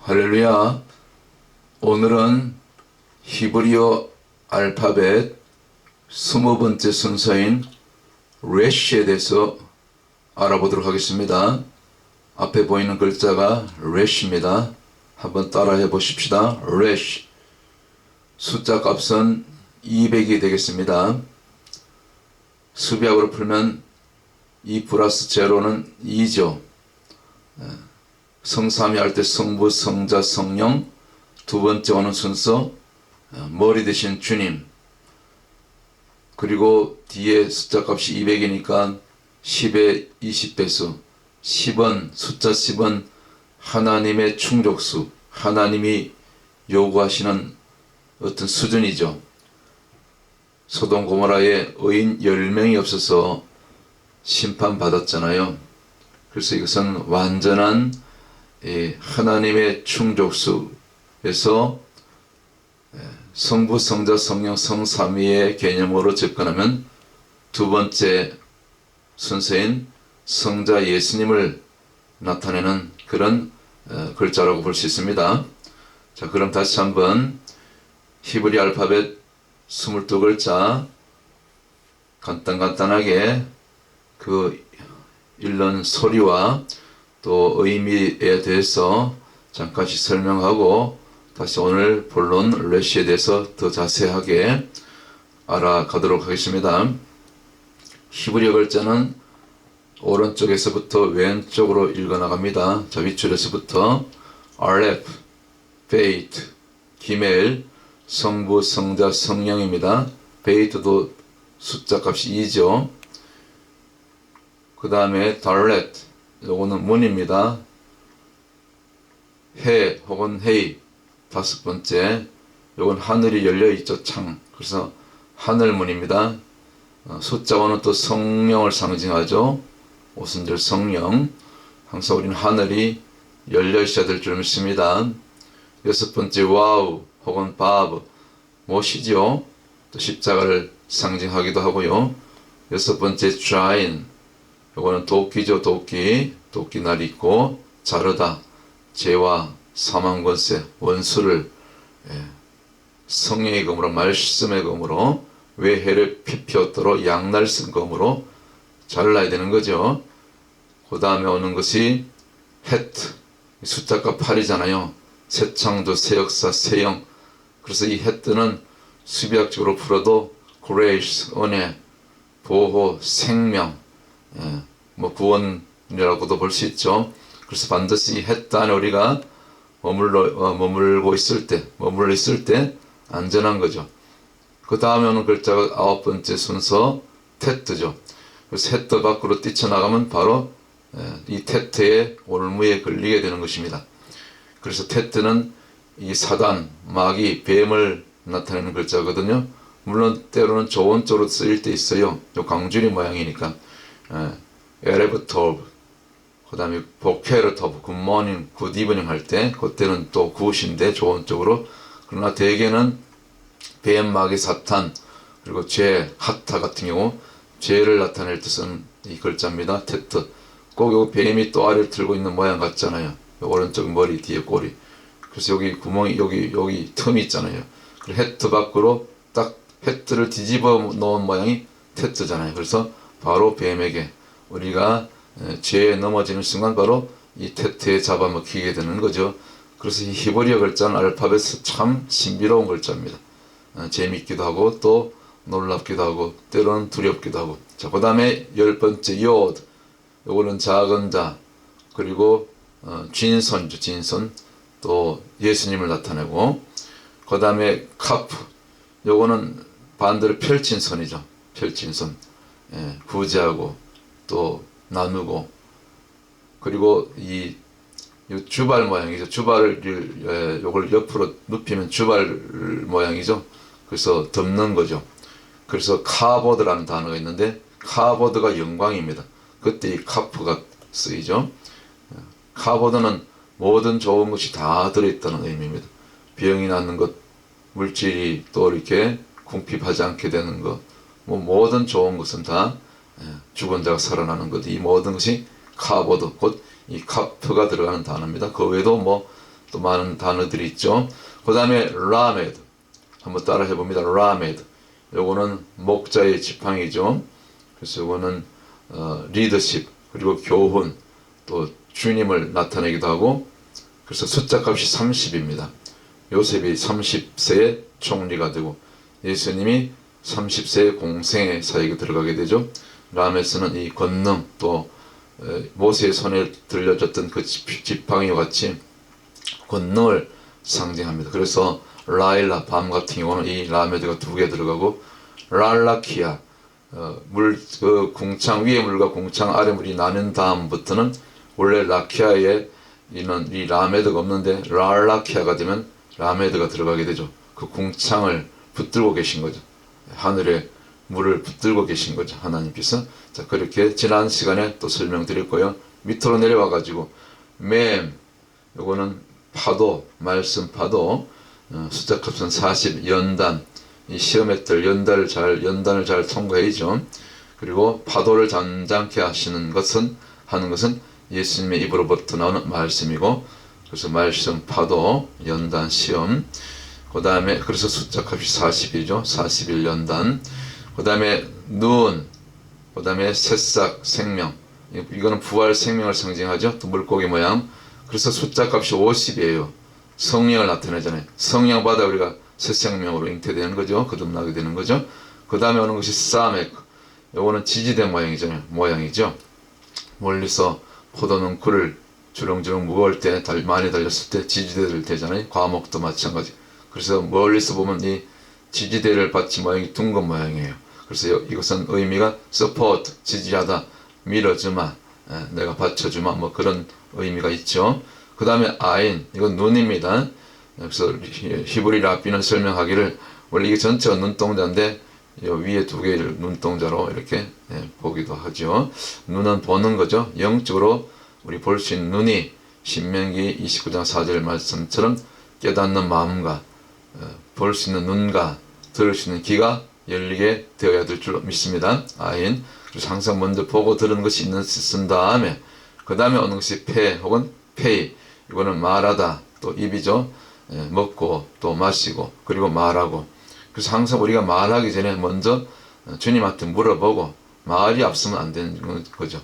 할렐루야. 오늘은 히브리어 알파벳 20번째 순서인 레쉬에 대해서 알아보도록 하겠습니다. 앞에 보이는 글자가 레쉬입니다. 한번 따라해 보십시다. 레쉬. 숫자 값은 200이 되겠습니다. 수비학으로 풀면 2 플러스 제로는 2죠. 성삼위 할 때 성부, 성자, 성령, 두 번째 오는 순서 머리 대신 주님, 그리고 뒤에 숫자 값이 200이니까 10의 20배수, 10은 숫자 10은 하나님의 충족수, 하나님이 요구하시는 어떤 수준이죠. 소돔 고모라에 의인 10명이 없어서 심판받았잖아요. 그래서 이것은 완전한 하나님의 충족수에서 성부, 성자, 성령, 성삼위의 개념으로 접근하면 두 번째 순서인 성자 예수님을 나타내는 그런 글자라고 볼 수 있습니다. 자, 그럼 다시 한번 히브리 알파벳 22글자 간단하게 그 읽는 소리와 또 의미에 대해서 잠깐씩 설명하고 다시 오늘 본론 레쉬에 대해서 더 자세하게 알아가도록 하겠습니다. 히브리어 글자는 오른쪽에서부터 왼쪽으로 읽어나갑니다. 자, 윗줄에서부터 알렙, 베이트, 기멜, 성부, 성자, 성령입니다. 베이트도 숫자 값이 2죠. 그 다음에 달렛, 요거는 문입니다. 해 혹은 헤이, 다섯 번째, 요건 하늘이 열려있죠. 창. 그래서 하늘문입니다. 숫자 5는 또 성령을 상징하죠. 오순절 성령. 항상 우리는 하늘이 열려있어야 될 줄 믿습니다. 여섯 번째 와우 혹은 바브, 못이죠. 또 십자가를 상징하기도 하고요. 여섯 번째 좌인, 요거는 도끼죠. 도끼날이 있고, 자르다, 죄와 사망 권세, 원수를 성령의 검으로, 말씀의 검으로, 외해를 피피었도록 양날 쓴 검으로 잘라야 되는 거죠. 그 다음에 오는 것이 헤트, 숫자가 8이잖아요. 새 창조, 새 역사, 새 영. 그래서 이 헤트는 수비학적으로 풀어도 grace, 은혜, 보호, 생명, 구원이라고도 볼 수 있죠. 그래서 반드시 헤트 안에 우리가 머물러 있을 때 안전한 거죠. 그 다음에 오는 글자가 아홉 번째 순서 테트죠. 그래서 헤트 밖으로 뛰쳐나가면 바로 이 테트의 올무에 걸리게 되는 것입니다. 그래서 테트는 이 사단, 마귀, 뱀을 나타내는 글자거든요. 물론 때로는 좋은 쪽으로 쓰일 때 있어요. 요 강줄이 모양이니까. 에레브토브, 그 다음에 보케르토브, 굿모닝, 굿이브닝 할 때 그때는 또 굿인데 좋은 쪽으로. 그러나 대개는 뱀, 마귀, 사탄, 그리고 죄, 하타 같은 경우 죄를 나타낼 때 쓰는 이 글자입니다. 테트. 꼭 요 뱀이 또 알을 들고 있는 모양 같잖아요. 요 오른쪽 머리 뒤에 꼬리. 그래서 여기 구멍이 여기 틈이 있잖아요. 그리고 헤트 밖으로 딱 헤트를 뒤집어 놓은 모양이 테트잖아요. 그래서 바로 뱀에게 우리가 죄에 넘어지는 순간 바로 이 테트에 잡아먹히게 되는 거죠. 그래서 이 히브리어 글자는 알파벳이 참 신비로운 글자입니다. 재밌기도 하고 또 놀랍기도 하고 때로는 두렵기도 하고. 자, 그 다음에 10번째 요드, 요거는 작은 자, 그리고 진손이죠. 진손, 또 예수님을 나타내고. 그 다음에 카프, 요거는 반대로 펼친 손이죠. 펼친 손, 구제하고 또 나누고. 그리고 이 주발 모양이죠. 주발을 요걸 옆으로 눕히면 주발 모양이죠. 그래서 덮는 거죠. 그래서 카보드라는 단어가 있는데 카보드가 영광입니다. 그때 이 카프가 쓰이죠. 카보드는 모든 좋은 것이 다 들어있다는 의미입니다. 병이 낫는 것, 물질이 또 이렇게 궁핍하지 않게 되는 것, 모든 좋은 것은 다 죽은 자가 살아나는 것, 이 모든 것이 카보드, 곧 이 카프가 들어가는 단어입니다. 그 외에도 또 많은 단어들이 있죠. 그 다음에 라메드 한번 따라 해봅니다. 라메드 요거는 목자의 지팡이죠. 그래서 요거는 리더십 그리고 교훈 또 주님을 나타내기도 하고 그래서 숫자 값이 30입니다. 요셉이 30세에 총리가 되고 예수님이 30세에 공생의 사역에 들어가게 되죠. 라메스는 이 권능 또 모세의 손에 들려졌던 그 지팡이와 같이 권능을 상징합니다. 그래서 라일라 밤 같은 경우는 이 라메드가 2개 들어가고 랄라키아 그 궁창 위에 물과 궁창 아래 물이 나눈 다음부터는 원래 라키아에 있는 이 라메드가 없는데 랄라키아가 되면 라메드가 들어가게 되죠. 그 궁창을 붙들고 계신 거죠. 하늘에 물을 붙들고 계신 거죠. 하나님께서. 자, 그렇게 지난 시간에 또 설명드렸고요. 밑으로 내려와 가지고 맴 요거는 파도, 말씀 파도, 숫자 값은 40, 연단, 이 시험의 뜰 연단을 잘 통과해야죠. 그리고 파도를 잔잔케 하는 것은 예수님의 입으로부터 나오는 말씀이고, 그래서 말씀, 파도, 연단, 시험. 그 다음에 그래서 숫자 값이 40이죠. 41연단. 그 다음에 눈, 그 다음에 새싹, 생명. 이거는 부활 생명을 상징하죠. 또 물고기 모양. 그래서 숫자 값이 50이에요. 성령을 나타내잖아요. 성령 받아 우리가 새 생명으로 잉태되는 거죠. 거듭나게 되는 거죠. 그 다음에 오는 것이 사메크. 요거는 지지대 모양이죠. 멀리서 포도는 굴을 주렁주렁 무거울 때 많이 달렸을 때 지지대를 대잖아요. 과목도 마찬가지. 그래서 멀리서 보면 이 지지대를 받친 모양이 둥근 모양이에요. 그래서 이것은 의미가 support, 지지하다, 밀어주마, 내가 받쳐주마, 뭐 그런 의미가 있죠. 그 다음에 아인, 이건 눈입니다. 그래서 히브리 랍비는 설명하기를 원래 이게 전체가 눈동자인데 위에 2개를 눈동자로 이렇게 보기도 하죠. 눈은 보는 거죠. 영적으로 우리 볼 수 있는 눈이 신명기 29장 4절 말씀처럼 깨닫는 마음과 볼 수 있는 눈과 들을 수 있는 귀가 열리게 되어야 될 줄 믿습니다. 아인. 그래서 항상 먼저 보고 들은 것이 있는 쓴 다음에 그 다음에 오는 것이 폐 혹은 페이. 이거는 말하다 또 입이죠. 먹고 또 마시고 그리고 말하고. 그래서 항상 우리가 말하기 전에 먼저 주님한테 물어보고 말이 앞서면 안 되는 거죠.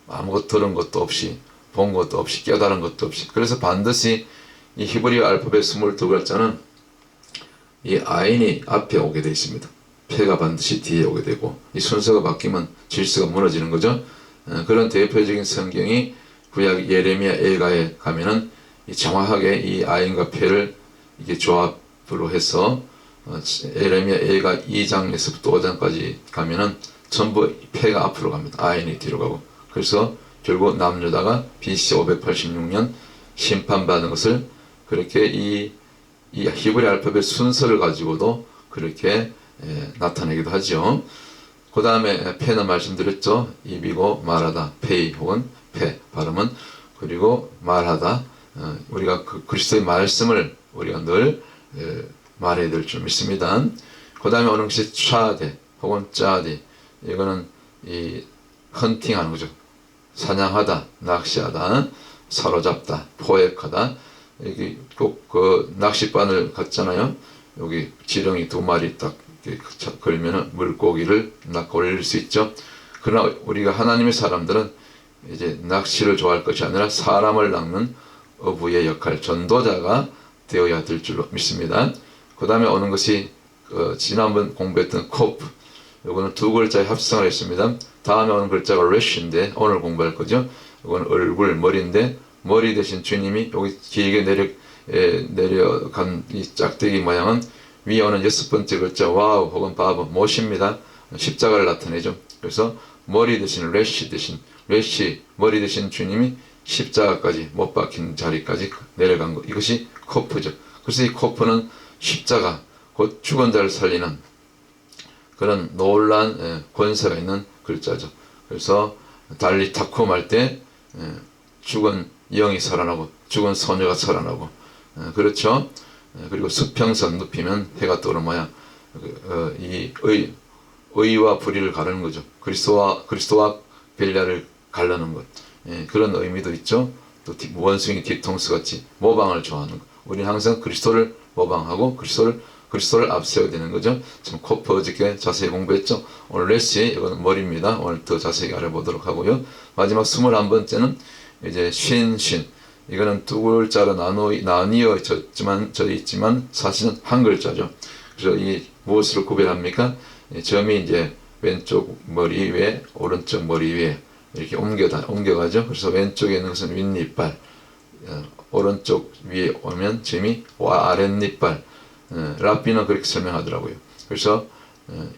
아무것도 들은 것도 없이 본 것도 없이 깨달은 것도 없이. 그래서 반드시 이 히브리 알파벳 22글자는 이 아인이 앞에 오게 되어 있습니다. 폐가 반드시 뒤에 오게 되고 이 순서가 바뀌면 질서가 무너지는 거죠. 그런 대표적인 성경이 구약 예레미야 에가에 가면은 정확하게 이 아인과 폐를 이게 조합으로 해서 예레미야 에가 2장에서부터 5장까지 가면은 전부 폐가 앞으로 갑니다. 아인이 뒤로 가고. 그래서 결국 남유다가 BC 586년 심판받은 것을 그렇게 이 히브리 알파벳 순서를 가지고도 그렇게 나타내기도 하죠. 그 다음에 폐는 말씀드렸죠. 입이고 말하다, 페이 혹은 폐 발음은. 그리고 말하다, 우리가 그 그리스도의 말씀을 우리가 늘 말해야 될 줄 믿습니다. 그 다음에 오는 것이 차데 혹은 짜디. 이거는 이 헌팅하는 거죠. 사냥하다, 낚시하다, 사로잡다, 포획하다. 여기 꼭 그 낚싯바늘 같잖아요. 여기 지렁이 2마리 딱 걸면은 물고기를 낚아 올릴 수 있죠. 그러나 우리가 하나님의 사람들은 이제 낚시를 좋아할 것이 아니라 사람을 낚는 어부의 역할, 전도자가 되어야 될 줄로 믿습니다. 그 다음에 오는 것이 지난번 공부했던 코프. 이거는 2글자의 합성을 했습니다. 다음에 오는 글자가 래쉬인데 오늘 공부할 거죠. 이건 얼굴, 머리인데 머리 대신 주님이 여기 길게 내려간 이 짝대기 모양은 위에 오는 6번째 글자 와우 혹은 바브 못입니다. 십자가를 나타내죠. 그래서 머리 대신 래쉬 머리 대신 주님이 십자가까지 못 박힌 자리까지 내려간 것. 이것이 코프죠. 그래서 이 코프는 십자가 곧 죽은 자를 살리는 그런 놀란 권세가 있는 글자죠. 그래서 달리 타콤 할 때 죽은 영이 살아나고 죽은 소녀가 살아나고 그렇죠. 그리고 수평선 눕히면 해가 떠오르는 모양. 이 의와 불의를 가르는 거죠. 그리스도와 벨리알을 가르는 것. 그런 의미도 있죠. 또 원숭이 뒤통수 같이 모방을 좋아하는 거. 우리는 항상 그리스도를 모방하고 그리스도를 앞세워야 되는 거죠. 지금 코프 어저께 자세히 공부했죠. 오늘 레시 이거는 머리입니다. 오늘 더 자세히 알아보도록 하고요. 마지막 21번째는 이제 쉰 이거는 두 글자로 나뉘어져 있지만 사실은 한 글자죠. 그래서 이 무엇으로 구별합니까? 점이 이제 왼쪽 머리 위에 오른쪽 머리 위에 이렇게 옮겨가죠. 그래서 왼쪽에 있는 것은 윗니빨, 오른쪽 위에 오면 점이 아랫니빨. 라비는 그렇게 설명하더라고요. 그래서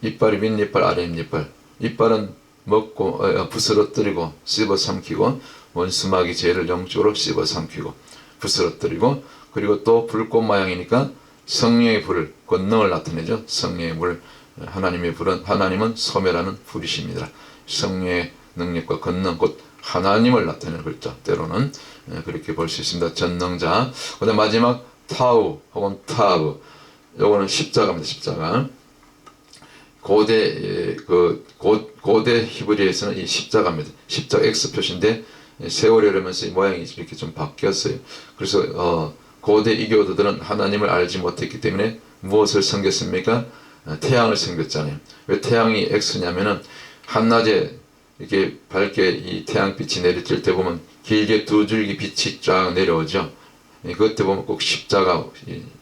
이빨이 윗니빨, 아랫니빨. 이빨은 먹고 부스러뜨리고 씹어 삼키고 원수마귀 죄를 영적으로 씹어 삼키고 부스러뜨리고, 그리고 또 불꽃 모양이니까 성령의 불을, 권능을 나타내죠. 성령의 불, 하나님의 불은, 하나님은 소멸하는 불이십니다. 성령의 능력과 권능, 곧 하나님을 나타내는 글자, 때로는 그렇게 볼 수 있습니다. 전능자. 그 다음 마지막 타우 혹은 타브, 요거는 십자가입니다. 십자가. 고대 히브리에서는 이 십자가입니다. 십자가 X 표시인데 세월이 흐르면서 이 모양이 이렇게 좀 바뀌었어요. 그래서 고대 이교도들은 하나님을 알지 못했기 때문에 무엇을 섬겼습니까? 태양을 섬겼잖아요. 왜 태양이 X냐면은 한낮에 이렇게 밝게 이 태양빛이 내리칠 때 보면 길게 두 줄기 빛이 쫙 내려오죠. 그때 보면 꼭 십자가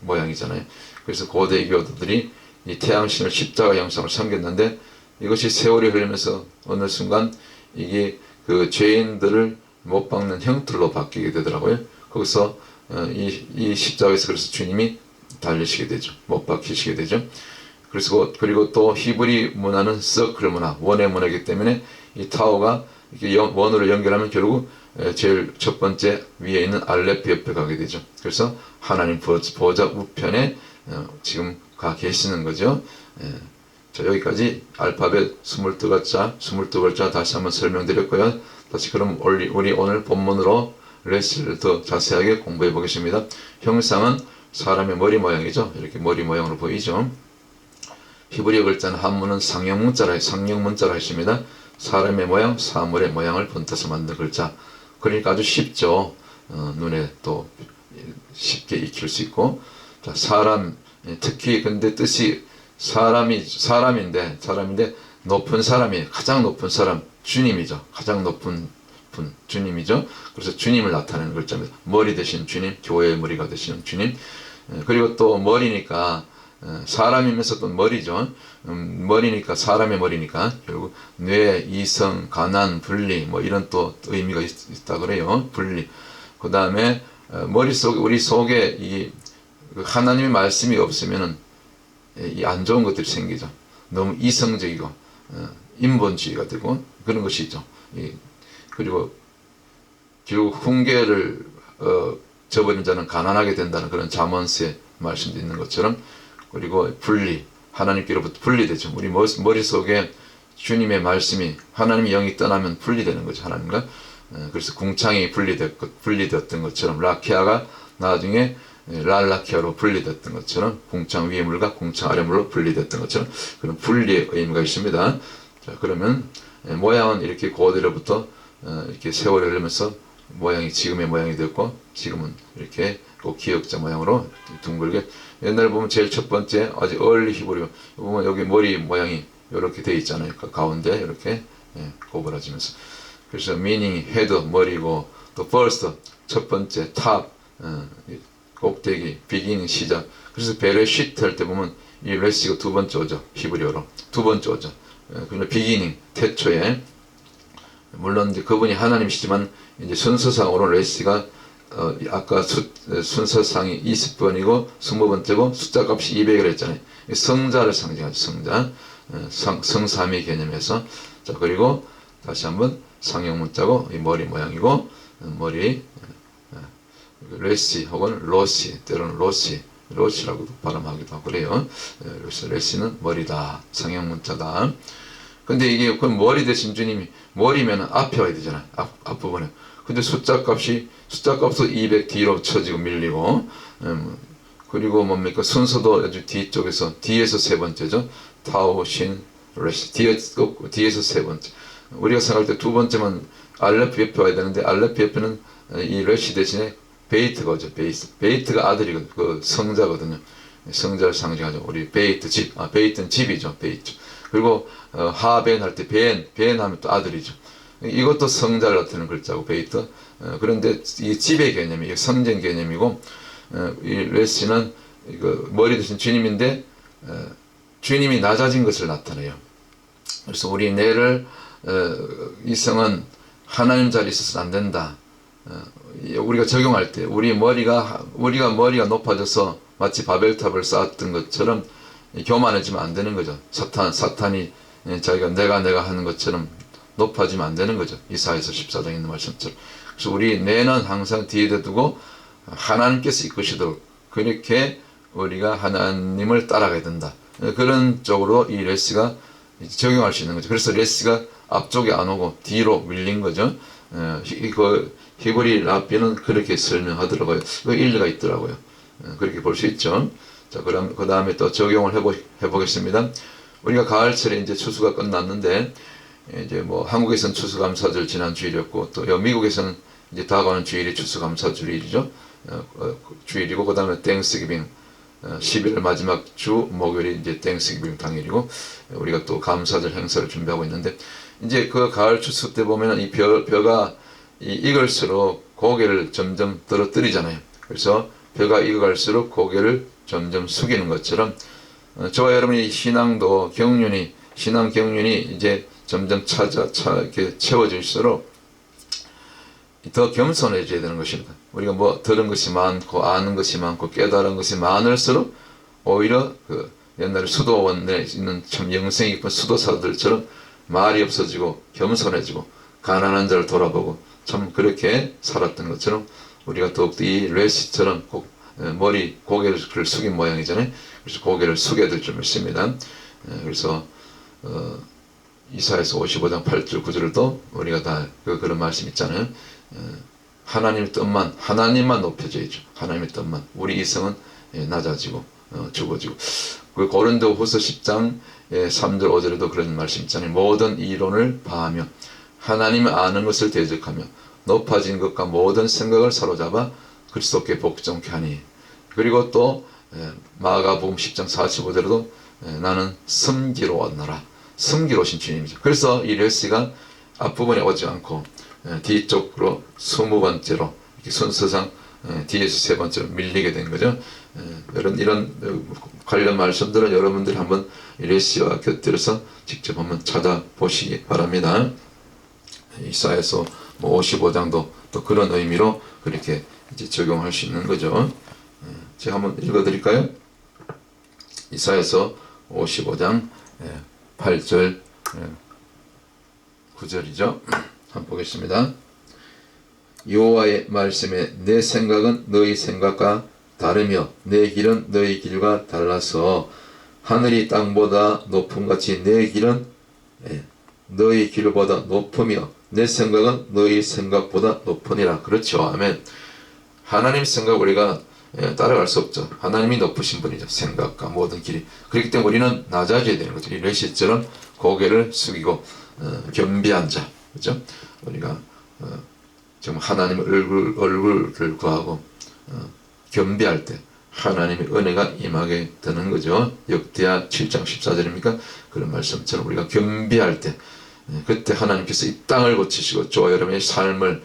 모양이잖아요. 그래서 고대 이교도들이 이 태양신을 십자가 형상을 섬겼는데, 이것이 세월이 흐르면서 어느 순간 이게 그 죄인들을 못 박는 형틀로 바뀌게 되더라고요. 거기서 이 십자가에서 그래서 주님이 달리시게 되죠. 못 박히시게 되죠. 그리고 또 히브리 문화는 서클 문화, 원의 문화이기 때문에 이 타워가 이렇게 원으로 연결하면 결국 제일 첫 번째 위에 있는 알렙 옆에 가게 되죠. 그래서 하나님 보좌 우편에 지금 가 계시는 거죠. 자, 여기까지 알파벳 22글자 다시 한번 설명드렸고요. 다시 그럼 우리 오늘 본문으로 레시를 더 자세하게 공부해 보겠습니다. 형상은 사람의 머리 모양이죠. 이렇게 머리 모양으로 보이죠. 히브리어 글자는 한문은 상형문자라 했습니다. 사람의 모양, 사물의 모양을 본떠서 만든 글자. 그러니까 아주 쉽죠. 눈에 또 쉽게 익힐 수 있고. 자, 사람, 특히 근데 뜻이 사람인데 높은 사람이, 가장 높은 사람, 주님이죠. 가장 높은 분, 주님이죠. 그래서 주님을 나타내는 글자입니다. 머리 대신 주님, 교회의 머리가 되시는 주님. 그리고 또 머리니까 사람이면서 또 머리죠. 머리니까, 사람의 머리니까 결국 뇌, 이성, 가난, 분리 뭐 이런 또 의미가 있다 그래요. 분리. 그 다음에 머릿속에, 우리 속에 이 하나님의 말씀이 없으면은 이 안 좋은 것들이 생기죠. 너무 이성적이고 인본주의가 되고 그런 것이 있죠. 그리고 결국 훈계를 저버린 자는 가난하게 된다는 그런 잠언서의 말씀도 있는 것처럼, 그리고 분리, 하나님께로부터 분리되죠. 우리 머릿속에 주님의 말씀이, 하나님의 영이 떠나면 분리되는 거죠. 하나님과. 그래서 궁창이 분리되었던 것처럼, 라키아가 나중에 랄라키아로 분리됐던 것처럼, 궁창 위의 물과 궁창 아래 물로 분리됐던 것처럼 그런 분리의 의미가 있습니다. 자, 그러면 모양은 이렇게 고대로부터 이렇게 세월이 흐르면서 모양이 지금의 모양이 되었고, 지금은 이렇게 꼭 기역자 모양으로 둥글게. 옛날에 보면 제일 첫 번째 아주 얼리 히브리어 보면 여기 머리 모양이 이렇게 돼 있잖아요. 가운데 이렇게 고부라지면서. 그래서 meaning 헤드 머리고, 또 first 첫 번째, top 꼭대기, beginning 시작. 그래서 베레시트 할 때 보면 이 레시가 두 번째 오죠. 히브리어로 두 번째 오죠. 그러면 beginning 태초에, 물론 이제 그분이 하나님이시지만 이제 순서상으로 레시가 아까 순서상이 20번이고 20번째고 숫자 값이 200이라 했잖아요. 성자를 상징하죠. 성자. 성삼위 개념에서. 자, 그리고 다시 한번 상형문자고 이 머리 모양이고, 머리 레시 혹은 로시, 때로는 로시라고도 발음하기도 하고 그래요. 그래서 레시는 머리다, 상형문자다. 근데 이게 그 머리 대신 주님이, 머리면 앞에 와야 되잖아요. 앞부분에. 근데 숫자 값도 200 뒤로 쳐지고 밀리고, 그리고 뭡니까? 순서도 아주 뒤에서 세 번째죠. 타오, 신, 레시. 뒤에서 세 번째. 우리가 생각할 때 두 번째만 알레프 옆에 와야 되는데, 알레프 옆에는 이 레시 대신에 베이트가 오죠. 베이트가 아들이거든요. 그 성자거든요. 성자를 상징하죠. 우리 베이트 집, 베이트는 집이죠. 베이트. 그리고 하벤 할 때 벤 하면 또 아들이죠. 이것도 성자를 나타내는 글자고 베이트. 그런데 이 집의 개념이 이게 성전 개념이고, 이 레시는 이거 머리 대신 주님인데 주님이 낮아진 것을 나타내요. 그래서 우리 뇌를 이 성은 하나님 자리에 있어서는 안 된다. 우리가 적용할 때 우리가 머리가 높아져서 마치 바벨탑을 쌓았던 것처럼 교만해지면 안 되는 거죠. 사탄이 자기가 내가 하는 것처럼 높아지면 안 되는 거죠. 이사야서 14장에 있는 말씀처럼. 그래서 우리 뇌는 항상 뒤에다 두고 하나님께서 이끄시도록 그렇게 우리가 하나님을 따라가야 된다. 그런 쪽으로 이 레시가 적용할 수 있는 거죠. 그래서 레시가 앞쪽에 안 오고 뒤로 밀린 거죠. 히브리 랍비는 그렇게 설명하더라고요. 그 일리가 있더라고요. 그렇게 볼 수 있죠. 자, 그럼 그 다음에 또 적용을 해보겠습니다. 우리가 가을철에 이제 추수가 끝났는데, 이제 뭐 한국에서는 추수감사절 지난 주일이었고, 또 미국에서는 이제 다가오는 주일이 추수감사주일이죠. 주일이고, 그 다음에 땡스기빙, 11월 마지막 주 목요일이 이제 땡스기빙 당일이고, 우리가 또 감사절 행사를 준비하고 있는데, 이제 그 가을 추수 때 보면은 이 벼가 익을수록 고개를 점점 떨어뜨리잖아요. 그래서 벼가 익어갈수록 고개를 점점 숙이는 것처럼, 저와 여러분의 신앙 경륜이 이제 점점 이렇게 채워질수록 더 겸손해져야 되는 것입니다. 우리가 뭐 들은 것이 많고 아는 것이 많고 깨달은 것이 많을수록 오히려 그 옛날에 수도원에 있는 참 영생 깊은 수도사들처럼 말이 없어지고 겸손해지고 가난한 자를 돌아보고 참 그렇게 살았던 것처럼 우리가 더욱더 이 레시처럼 고개를 숙인 모양이잖아요. 그래서 고개를 숙여야 될 줄 믿습니다. 그래서 이사야서 55장 8절 9절도 우리가 다 그런 말씀 있잖아요. 하나님의 뜻만, 하나님만 높여져야죠. 하나님의 뜻만. 우리 이성은 낮아지고 죽어지고. 그 고린도 후서 10장 3절 5절에도 그런 말씀 있잖아요. 모든 이론을 파하며 하나님을 아는 것을 대적하며 높아진 것과 모든 생각을 사로잡아 그리스도께 복종케 하니. 그리고 또 마가복음 10장 45절에도 나는 섬기러 왔노라. 섬기러 오신 주님이죠. 그래서 이 레시가 앞부분에 오지 않고 뒤쪽으로 20번째로 이렇게 순서상 뒤에서 3번째로 밀리게 된 거죠. 이런 관련 말씀들은 여러분들이 한번 레시와 곁들여서 직접 한번 찾아보시기 바랍니다. 이사야서 55장도 또 그런 의미로 그렇게 이제 적용할 수 있는 거죠. 제가 한번 읽어드릴까요? 이사야서 55장 8절 9절이죠. 한번 보겠습니다. 여호와의 말씀에 내 생각은 너희 생각과 다르며 내 길은 너희 길과 달라서 하늘이 땅보다 높음같이 내 길은 너희 길보다 높으며 내 생각은 너희 생각보다 높으니라. 그렇죠. 아멘. 하나님 생각 우리가 따라갈 수 없죠. 하나님이 높으신 분이죠. 생각과 모든 길이. 그렇기 때문에 우리는 낮아져야 되는 거죠. 이 레시처럼 고개를 숙이고 겸비한 자. 그렇죠? 우리가 정말 하나님의 얼굴을 구하고 겸비할 때 하나님의 은혜가 임하게 되는 거죠. 역대하 7장 14절입니까? 그런 말씀처럼 우리가 겸비할 때 그때 하나님께서 이 땅을 고치시고 저와 여러분의 삶을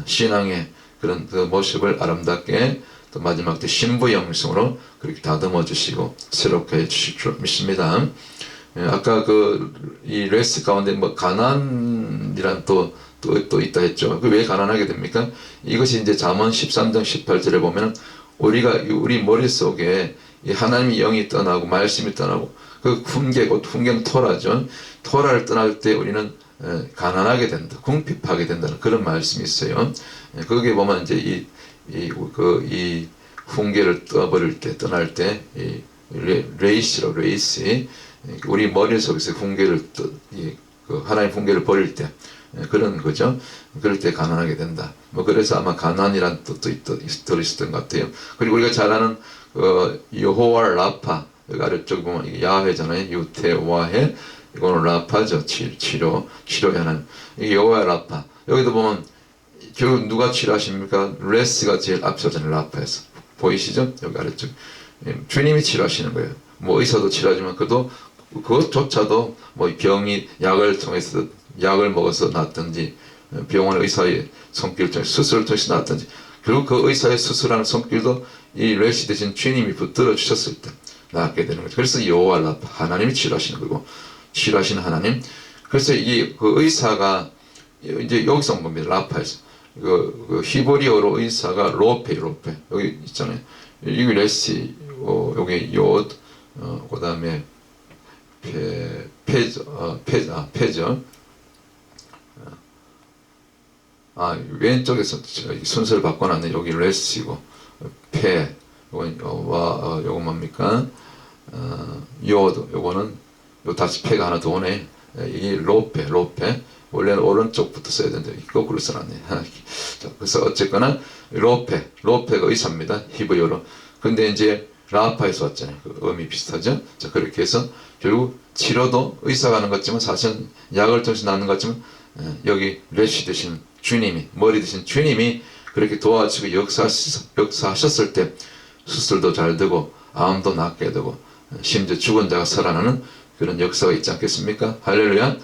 신앙의 그런 그 모습을 아름답게 또 마지막 때 신부 영성으로 그렇게 다듬어 주시고 새롭게 해 주실 줄 믿습니다. 아까 이 레스 가운데 뭐 가난이란 또 있다 했죠. 그 왜 가난하게 됩니까? 이것이 이제 잠언 13장 18절에 보면 우리 머릿속에 이 하나님의 영이 떠나고 말씀이 떠나고 그 훈계는 토라죠. 토라를 떠날 때 우리는 가난하게 된다, 궁핍하게 된다는 그런 말씀이 있어요. 거기에 보면 이제 이 훈계를 떠날 때 레이시 우리 머릿속에서 하나님 훈계를 버릴 때 그런 거죠. 그럴 때 가난하게 된다. 그래서 아마 가난이란 뜻도 들어있었던 것 같아요. 그리고 우리가 잘 아는 여호와 라파, 여기 아래쪽에 보면 이게 야훼잖아요. 유태와해, 이거는 라파죠. 치료의 하나님. 이게 여호와 라파. 여기도 보면 결국 누가 치료하십니까? 레스가 제일 앞서잖아요. 라파에서 보이시죠? 여기 아래쪽 주님이 치료하시는 거예요. 뭐 의사도 치료하지만 그것조차도 뭐 병이 약을 통해서 약을 먹어서 낫든지 병원 의사의 손길 통해 수술을 통해서 낫든지 결국 그 의사의 수술하는 손길도 이 레시 대신 주님이 붙들어 주셨을 때 낫게 되는 거죠. 그래서 여호와 라파 하나님이 치료하시는 거고 치료하시는 하나님. 그래서 이 그 의사가 이제 여기서 온 겁니다. 라파에서 그 히브리어로 의사가 로페 여기 있잖아요. 여기 레시 여기 요 그다음에 페저 왼쪽에서 순서를 바꿔놨네. 여기 레시고 요건 뭡니까? 요거는 요 다시 페가 하나 더 오네. 이게 로페 원래는 오른쪽부터 써야 되는데 거꾸로 써놨네. 자, 그래서 어쨌거나 로페가 의사입니다. 히브리어로. 근데 이제 라파에서 왔잖아요. 그 의미 비슷하죠? 자, 그렇게 해서 결국 치료도 의사가 하는 것 같지만 사실은 약을 통해서 낫는 것 같지만 여기 레시 되신 주님이 머리 되신 주님이 그렇게 도와주고 역사하셨을 때 수술도 잘 되고 암도 낫게 되고 심지어 죽은 자가 살아나는 그런 역사가 있지 않겠습니까? 할렐루야.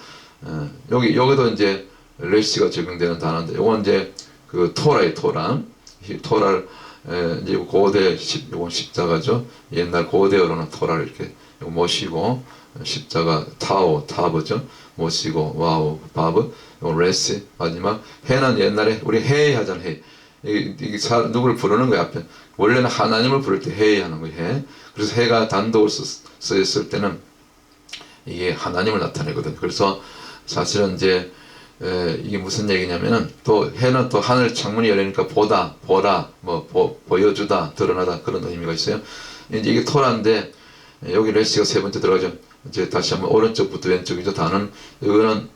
여기도 이제 레시가 적용되는 단어인데 요건 이제 그 토라의 토라를 이제 고대 요건 십자가죠. 옛날 고대어로는 토라를 이렇게 모시고 십자가 타버죠. 모시고 와우 바브 레시 마지막 해는 옛날에 우리 회의 하잖아요. 회의. 이게 누구를 부르는 거야 앞에. 원래는 하나님을 부를 때 회의하는 거예요. 해. 그래서 해가 단독으로 쓰였을 때는 이게 하나님을 나타내거든. 그래서 사실은 이제 이게 무슨 얘기냐면은 또 해는 또 하늘 창문이 열리니까 보다, 보라, 뭐 보여주다, 드러나다 그런 의미가 있어요. 이제 이게 토라인데 여기 레시가 세 번째 들어가죠. 이제 다시 한번 오른쪽부터 왼쪽이죠. 단은 이거는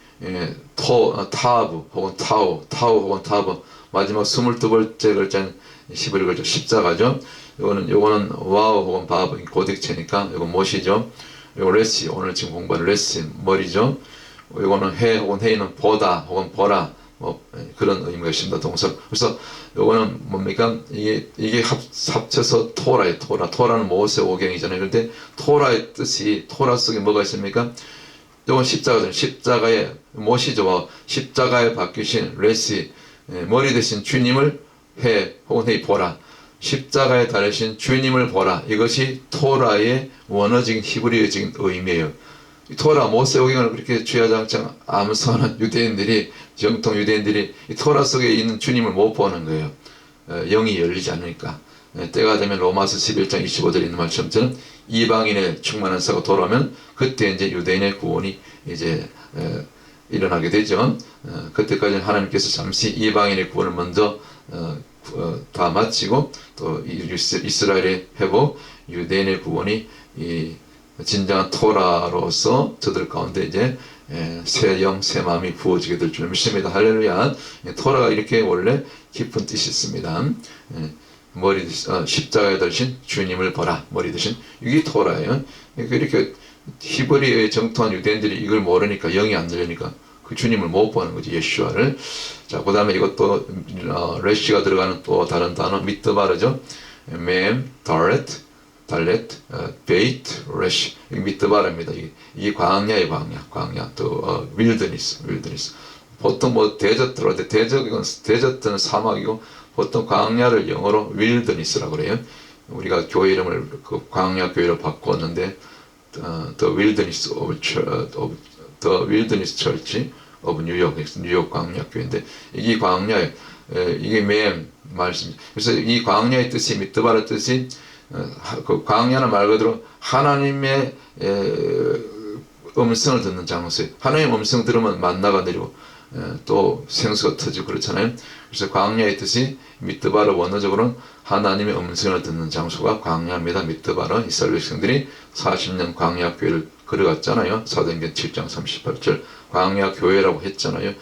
타브 혹은 타우 혹은 타브 마지막 22번째 글자는 히브리 글자 십자가죠. 요거는 와우 혹은 바브 고딕체니까 이거 못이죠. 요거 레시 오늘 지금 공부하는 레시 머리죠. 요거는 해 혹은 해이는 보다 혹은 보라 뭐 그런 의미가 있습니다. 동사. 그래서 요거는 뭡니까? 이게 합쳐서 토라는 모세 오경이잖아요. 그런데 토라의 뜻이 토라 속에 뭐가 있습니까? 요건 십자가잖아요. 십자가에 모시죠. 십자가에 박히신 레시 머리 대신 주님을 해 혹은 해이 보라. 십자가에 달리신 주님을 보라. 이것이 토라의 원어적인 히브리어적인 의미예요. 토라 모세오경을 그렇게 주야장창 암송하는 유대인들이 정통 유대인들이 이 토라 속에 있는 주님을 못 보는 거예요. 영이 열리지 않으니까. 때가 되면 로마서 11장 25절에 있는 말씀처럼 이방인의 충만한 사가 돌아오면 그때 이제 유대인의 구원이 이제 일어나게 되죠. 그때까지는 하나님께서 잠시 이방인의 구원을 먼저 다 마치고 또 이스라엘의 회복, 유대인의 구원이 이 진정한 토라로서 저들 가운데 이제 새 영, 새 마음이 부어지게 될 줄 믿습니다. 할렐루야. 토라가 이렇게 원래 깊은 뜻이 있습니다. 머리 십자가에 달신 주님을 보라. 머리 대신 이게 토라예요. 이렇게 히브리의 정통한 유대인들이 이걸 모르니까 영이 안 열리니까 그 주님을 못 보는 거지, 예수와를. 자, 그 다음에 이것도 레시가 들어가는 또 다른 단어 미트바르죠. 맴, 달렛, 베이트, 레시. 미트바르입니다. 이게 광야의 광야. 또 윌드니스. 보통 뭐 데저트로 데저트는 사막이고 보통 광야를 영어로 윌드니스라고 그래요. 우리가 교회 이름을 그 광야 교회로 바꿨는데 The Wilderness Church of 뉴욕 광야교회인데 이게 광야에 이게 맨 말씀. 그래서 이 광야의 뜻이 미트바의 뜻이 그 광야는 말 그대로 하나님의 음성을 듣는 장소예요. 하나님의 음성 들으면 만나가 내리고 또 생수가 터지고 그렇잖아요. 그래서 광야의 뜻이 미트바르 원어적으로는 하나님의 음성을 듣는 장소가 광야입니다. 미트바르 이스라엘 백성들이 40년 광야 교회를 걸어갔잖아요. 사도행전 7장 38절 광야 교회라고 했잖아요.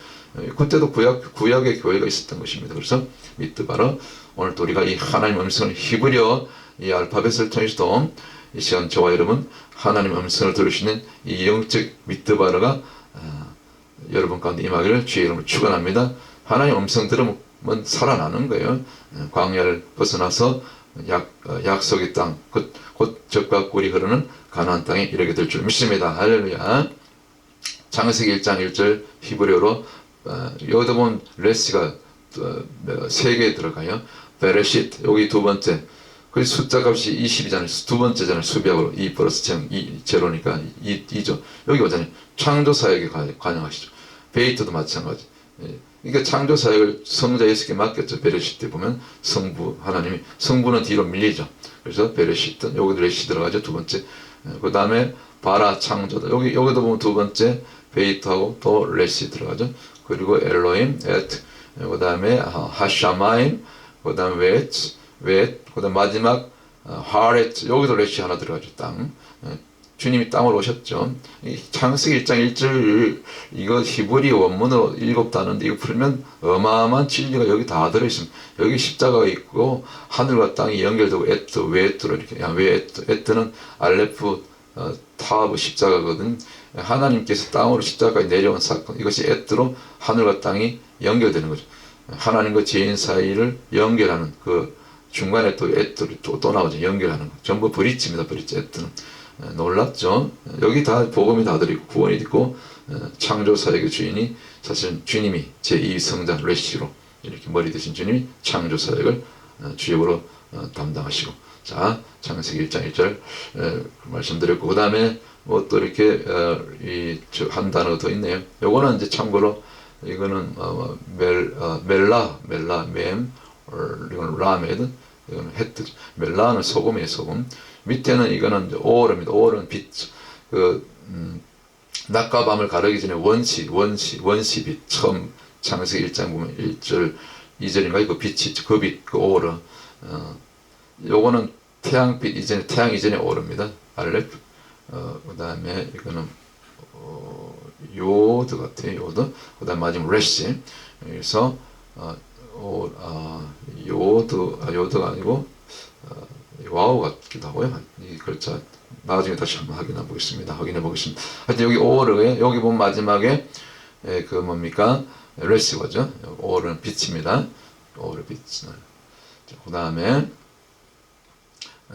그때도 구약의 교회가 있었던 것입니다. 그래서 미트바르 오늘 또 우리가 이 하나님의 음성을 히브리어 이 알파벳을 통해서도 이 시간 저와 여러분 하나님의 음성을 들을 수 있는 이 영적 미트바르가 여러분 가운데 임하기를 주의 이름으로 축원합니다. 하나님의 음성 들으면 살아나는 거예요. 광야를 벗어나서 약속의 땅, 곧 젖과 꿀이 흐르는 가나안 땅에 이르게 될 줄 믿습니다. 할렐루야. 창세기 1장 1절 히브리어로 여기다 보면 레스가 3개 들어가요. 베레시트 여기 두 번째. 그 숫자 값이 20이잖아요. 두 번째잖아요. 수비하고 2 플러스 제로니까 2죠. 여기 오잖아요. 창조 사역에 관여하시죠. 베이트도 마찬가지. 그러니까 창조 사역을 성자 예수께 맡겼죠. 베레시트 보면 성부 하나님이, 성부는 뒤로 밀리죠. 그래서 베레시트 여기도 레시 들어가죠. 두 번째. 그 다음에 바라 창조다. 여기도 보면 두 번째 베이트하고 또 레시 들어가죠. 그리고 엘로임, 에트, 그 다음에 하샤마임, 그 다음에 웨트, 그 다음 마지막 하렛, 여기도 레시 하나 들어가죠. 땅. 주님이 땅으로 오셨죠. 창세기 1장 1절 이거 히브리 원문으로 7단어인데 이거 풀면 어마어마한 진리가 여기 다 들어있습니다. 여기 십자가가 있고 하늘과 땅이 연결되고 에트, 웨트로 이렇게, 에트는 알레프 타브 십자가거든. 하나님께서 땅으로 십자가에 내려온 사건, 이것이 에트로 하늘과 땅이 연결되는 거죠. 하나님과 죄인 사이를 연결하는 그 중간에 또 에트로 또 나오죠. 연결하는 거. 전부 브릿지입니다. 브릿지 에트는. 놀랍죠. 여기 다 복음이 다 들어있고 구원이 있고 창조 사역의 주인이 사실 주님이 제2성자 레시로 이렇게 머리 드신 주님이 창조 사역을 주역으로 담당하시고, 자 창세기 1장 1절 말씀드렸고, 그 다음에 뭐 또 이렇게 한 단어가 더 있네요. 요거는 이제 참고로 이거는 멜라 맴, 이거는 라메드, 이거는 헤트. 멜라는 소금이에요. 소금. 밑에는 이거는 오월입니다. 오월은 빛. 낮과 밤을 가르기 전에 원시빛. 처음 창세기 1장 보면 1절 2절인가 이거 빛이 그 빛, 그 오월은 요거는 태양빛 이전에, 태양 이전에 오월입니다. 알렙. 그 다음에 이거는 요드 같아요. 요드. 그 다음 마지막 레시. 그래서 요드가 아니고 와우 같기도 하고요. 이 글자 나중에 다시 한번 확인해 보겠습니다. 하여튼 여기 오월에 여기 보면 마지막에 그 뭡니까 레시거죠. 오월은 빛입니다. 오월의 빛. 그 다음에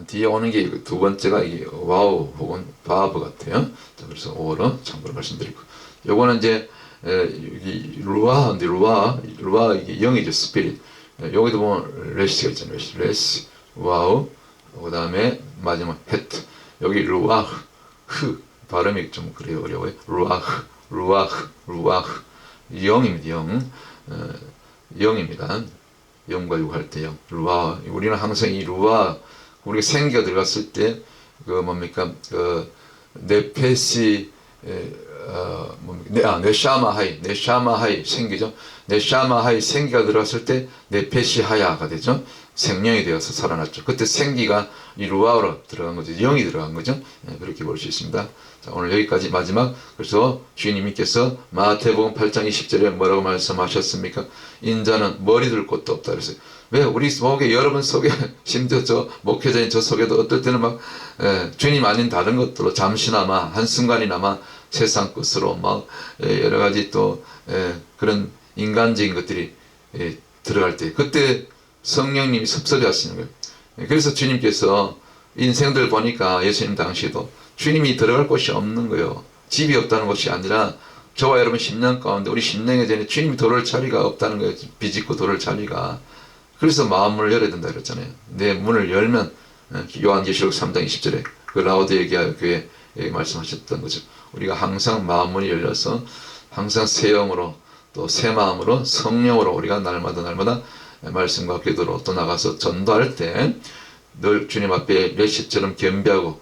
뒤에 오는 게 두 번째가 이게 와우 혹은 바브 같아요. 자, 그래서 오월은 참고로 말씀드리고, 요거는 이제 루아인데 루아 이게 영이죠. 스피릿. 여기도 보면 레시가 있잖아요. 레시 와우. 그 다음에 마지막 헤트. 여기 루아흐 발음이 좀 그래요. 어려워요. 루아흐 영입니다. 영입니다. 영과 육할 때 영. 루아. 우리는 항상 이 루아, 우리가 생기가 들어갔을 때 그 뭡니까 네페시 네샤마하이 생기죠. 네샤마하이 생기가 들어갔을 때 네페시하야가 되죠. 생명이 되어서 살아났죠. 그때 생기가 이 루아로 들어간 거죠. 영이 들어간 거죠. 그렇게 볼 수 있습니다. 자, 오늘 여기까지 마지막. 그래서 주님께서 마태복음 8장 20절에 뭐라고 말씀하셨습니까? 인자는 머리 둘 곳도 없다 그랬어요. 왜? 우리 속에, 여러분 속에, 심지어 저 목회자인 저 속에도 어떨 때는 막 주님 아닌 다른 것들로 잠시나마 한순간이나마 세상 것으로 막 여러 가지 또 그런 인간적인 것들이 들어갈 때, 그때 성령님이 섭섭해 하시는 거예요. 그래서 주님께서 인생들 보니까 예수님 당시에도 주님이 들어갈 곳이 없는 거예요. 집이 없다는 것이 아니라 저와 여러분 10년 가운데 우리 심령에 전에 주님이 돌을 자리가 없다는 거예요. 비집고 돌을 자리가. 그래서 마음을 열어야 된다 그랬잖아요. 내 문을 열면 요한계시록 3장 20절에 그 라오디게아 교회에 말씀하셨던 거죠. 우리가 항상 마음문이 열려서 항상 새 영으로 또 새 마음으로 성령으로 우리가 날마다 말씀과 기도로 또 나가서 전도할 때 늘 주님 앞에 레시처럼 겸비하고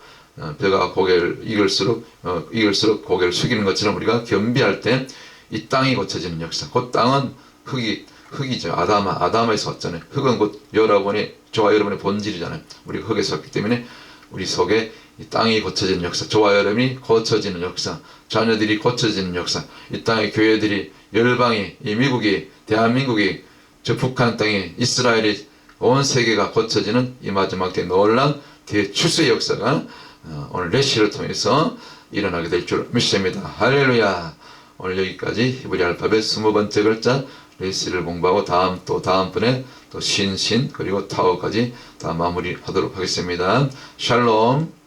벼가 고개를 익을수록 고개를 숙이는 것처럼 우리가 겸비할 때 이 땅이 고쳐지는 역사. 그 땅은 흙이죠. 아담에서 왔잖아요. 흙은 곧 저와 여러분의 본질이잖아요. 우리가 흙에서 왔기 때문에 우리 속에 이 땅이 고쳐지는 역사, 저와 여러분이 고쳐지는 역사, 자녀들이 고쳐지는 역사, 이 땅의 교회들이, 열방이, 이 미국이, 대한민국이, 저 북한 땅이, 이스라엘이, 온 세계가 고쳐지는 이 마지막 때 놀란 대출수의 역사가 오늘 레시를 통해서 일어나게 될 줄 믿습니다. 할렐루야. 오늘 여기까지 히브리 알파벳 20번째 글자 레시를 공부하고 다음번에 또 신 그리고 타워까지 다 마무리하도록 하겠습니다. 샬롬.